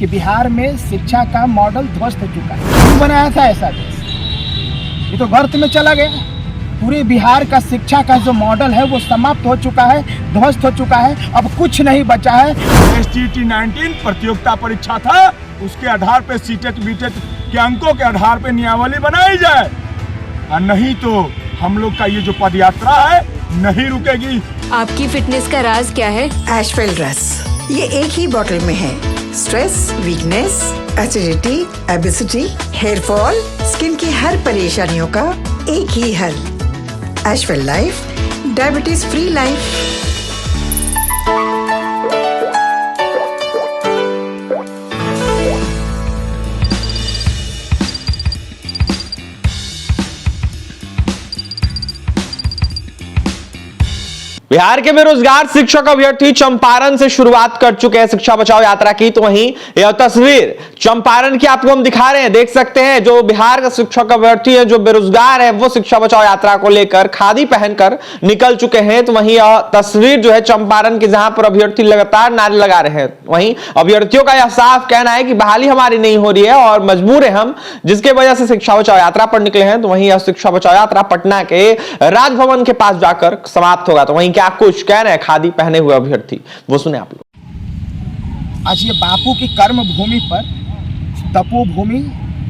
कि बिहार में शिक्षा का मॉडल ध्वस्त हो चुका है। क्यों बनाया था ऐसा देश? ये तो गर्त में चला गया। पूरे बिहार का शिक्षा का जो मॉडल है वो समाप्त हो चुका है, ध्वस्त हो चुका है। अब कुछ नहीं बचा है। STT 19 प्रतियोगिता परीक्षा था, उसके आधार पे सीटेट बीटेट के अंकों के आधार पे नियमावली बनाई जाए, और नहीं तो हम लोग का ये जो पदयात्रा है नहीं रुकेगी। आपकी फिटनेस का राज क्या है? एशवेल रस, ये एक ही बोतल में है। Stress, weakness, acidity, obesity, hair fall, skin की हर परेशानियों का एक ही हल। एशवेल life, diabetes free life. Bihar के बेरोजगार शिक्षक अभ्यर्थी चंपारण से शुरुआत कर चुके हैं शिक्षा बचाओ यात्रा की। तो वहीं यह तस्वीर चंपारण की आपको हम दिखा रहे हैं, देख सकते हैं जो बिहार का शिक्षक अभ्यर्थी है, जो बेरोजगार है, वो शिक्षा बचाओ यात्रा को लेकर खादी पहनकर निकल चुके हैं। तो वहीं यह तस्वीर जो है चंपारण की, जहां पर अभ्यर्थी लगातार नारे लगा रहे हैं। वहीं अभ्यर्थियों का यह साफ कहना है कि बहाली हमारी नहीं हो रही है और मजबूर है हम, जिसके वजह से शिक्षा बचाओ यात्रा पर निकले हैं। तो वहीं यह शिक्षा बचाओ यात्रा पटना के राजभवन के पास जाकर समाप्त होगा। तो वहीं क्या कुछ कह रहे हैं खादी पहने हुए अभ्यर्थी, वो सुने आप लोग। आज ये बापू की कर्म भूमि पर, तपोभूमि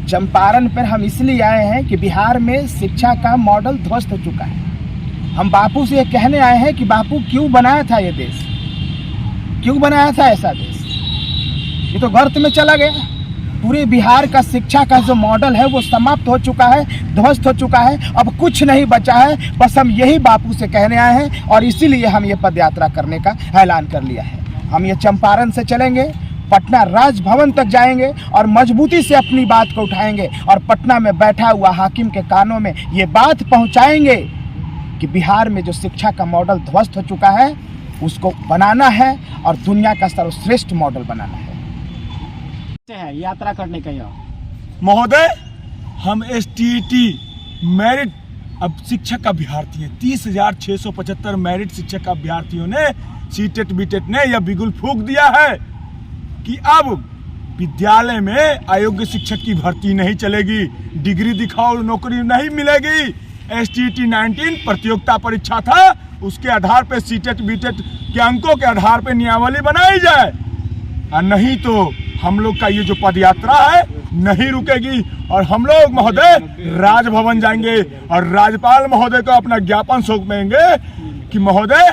चंपारण पर हम इसलिए आए हैं कि बिहार में शिक्षा का मॉडल ध्वस्त हो चुका है। हम बापू से ये कहने आए हैं कि बापू क्यों बनाया था ये देश? क्यों बनाया था ऐसा देश? ये तो गर्त में चला गया। पूरे बिहार का शिक्षा का जो मॉडल है वो समाप्त हो चुका है, ध्वस्त हो चुका है। अब कुछ नहीं बचा है। बस हम यही बापू से कहने आए हैं और इसीलिए हम ये पद यात्रा करने का ऐलान कर लिया है। हम ये चंपारण से चलेंगे, पटना राजभवन तक जाएंगे और मजबूती से अपनी बात को उठाएंगे और पटना में बैठा हुआ हाकिम के कानों में ये बात पहुंचाएंगे कि बिहार में जो शिक्षा का मॉडल ध्वस्त हो चुका है उसको बनाना है और दुनिया का सर्वश्रेष्ठ मॉडल बनाना है यात्रा करने का। महोदय, हम STT मेरिट अब शिक्षक अभ्यर्थी हैं। 30,675 मेरिट शिक्षक अभ्यर्थियों ने सीटेट बीटेट ने यह बिगुल फूंक दिया है कि अब विद्यालय में अयोग्य शिक्षक की भर्ती नहीं चलेगी, डिग्री दिखाओ नौकरी नहीं मिलेगी। STT 19 प्रतियोगिता परीक्षा था, उसके आधार पे सीटेट बीटेट के अंकों के आधार पे नियमावली बनाई जाए, और नहीं तो हम लोग का ये जो पदयात्रा है नहीं रुकेगी। और हम लोग महोदय राजभवन जाएंगे और राज्यपाल महोदय को अपना ज्ञापन सौंपेंगे कि महोदय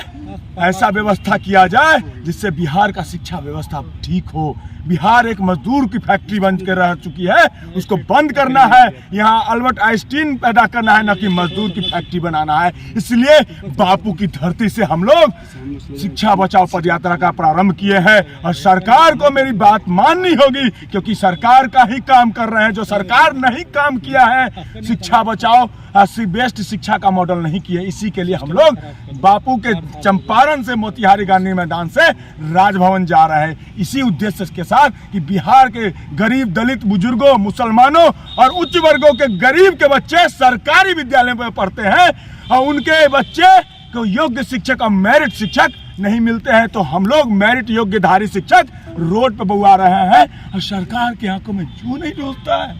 ऐसा व्यवस्था किया जाए जिससे बिहार का शिक्षा व्यवस्था ठीक हो। बिहार एक मजदूर की फैक्ट्री बन के रह चुकी है, उसको बंद करना है। यहाँ अल्बर्ट आइंस्टीन पैदा करना है, न कि मजदूर की फैक्ट्री बनाना है। इसलिए बापू की धरती से हम लोग शिक्षा बचाओ पदयात्रा का प्रारंभ किए हैं और सरकार को मेरी बात माननी होगी, क्योंकि सरकार का ही काम कर रहे हैं। जो सरकार नहीं काम किया है शिक्षा बचाओ बेस्ट शिक्षा का मॉडल नहीं किया, इसी के लिए हम लोग बापू के चंपारण से मोतिहारी गांधी मैदान से राजभवन जा रहे हैं, इसी उद्देश्य के साथ कि बिहार के गरीब दलित बुजुर्गों, मुसलमानों और उच्च वर्गों के गरीब के बच्चे सरकारी विद्यालय में पढ़ते हैं और उनके बच्चे को योग्य शिक्षक और मेरिट शिक्षक नहीं मिलते हैं। तो हम लोग मेरिट योग्यधारी शिक्षक रोड पर बुआ रहे हैं और सरकार की आंखों में क्यों नहीं डूबता है?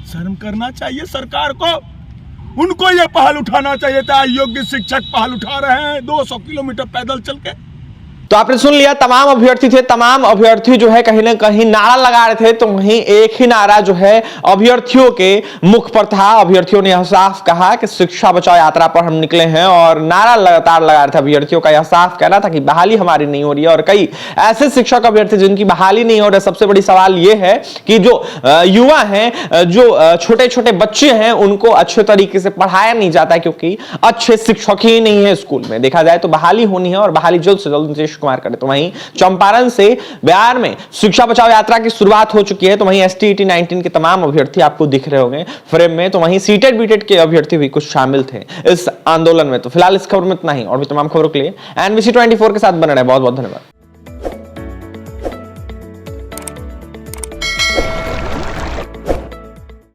शर्म करना चाहिए सरकार को। उनको ये पहल उठाना चाहिए था। योग्य शिक्षक पहल उठा रहे हैं 200 किलोमीटर पैदल चल के। तो आपने सुन लिया, तमाम अभ्यर्थी थे, तमाम अभ्यर्थी जो है कहीं ना कहीं नारा लगा रहे थे। तो वहीं एक ही नारा जो है अभ्यर्थियों के मुख पर था। अभ्यर्थियों ने यह साफ कहा कि शिक्षा बचाओ यात्रा पर हम निकले हैं और नारा लगातार लगा रहे थे। अभ्यर्थियों का यह साफ कहना था कि बहाली हमारी नहीं हो रही है और कई ऐसे शिक्षक अभ्यर्थी जिनकी बहाली नहीं हो रही। सबसे बड़ी सवाल यह है कि जो युवा हैं, जो छोटे छोटे बच्चे हैं, उनको अच्छे तरीके से पढ़ाया नहीं जाता, क्योंकि अच्छे शिक्षक ही नहीं है स्कूल में। देखा जाए तो बहाली होनी है और बहाली जल्द से जल्द कुमार करे। तो वहीं चंपारण से बिहार में शिक्षा बचाओ यात्रा की शुरुआत हो चुकी है। तो वहीं STT 19 के तमाम अभ्यर्थी आपको दिख रहे होंगे फ्रेम में। तो वहीं सीटेट बीटेट के अभ्यर्थी भी कुछ शामिल थे इस आंदोलन में। तो फिलहाल इस खबर में इतना ही, और भी तमाम खबरों के लिए NBC 24 के साथ बने रहे। बहुत बहुत धन्यवाद।